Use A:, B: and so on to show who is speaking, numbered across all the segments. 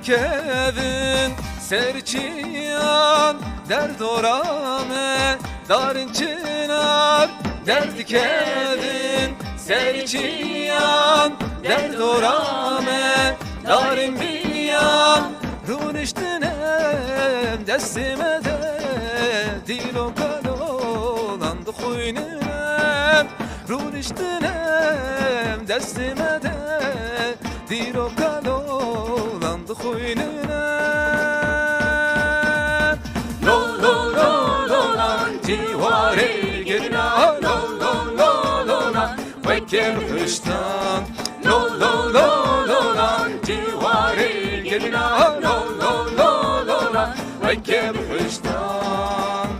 A: kevin serçiyan derd orame darın çınar derdi kevin serçiyan derd orame darın biyan run iştinem destime de dilo kalolandı koynum run iştinem destime de dilo kalolandı koynum lo lo lo lo lan divare gelina lo lo lo lo lan vekem hıştan lo lo lo lo lan divare gelina lo lo lo lo lan vekem hıştan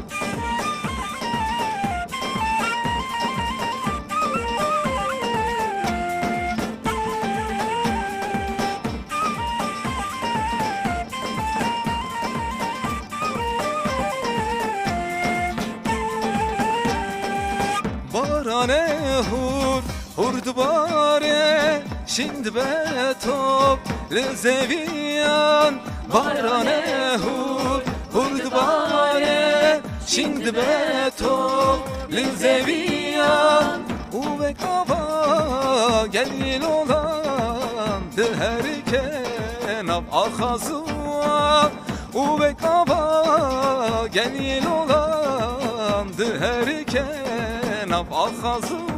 A: barane hur hurdu bare şimdi be top lezeviyan barane hur hurdu bare şimdi be top lezeviyan uve kava gelin olan her kenab ahazua uve kava gelin olan her kenab ahazua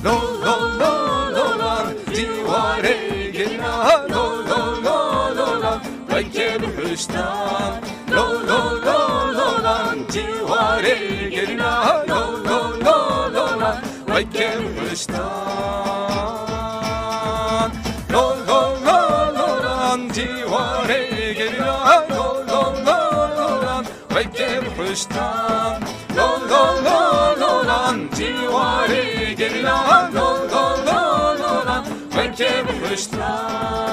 A: lo lo lo lo lan divare gelina lo lo lo lo lan vekem hıştan lo lo lo lo lan divare gelina lo lo lo lo lan vekem hıştan lo lo lo lo lan divare gelina lo lo lo lo lan vekem hıştan lo lo lo lo lan divare gelina lo lo lo lo lan vekem hıştan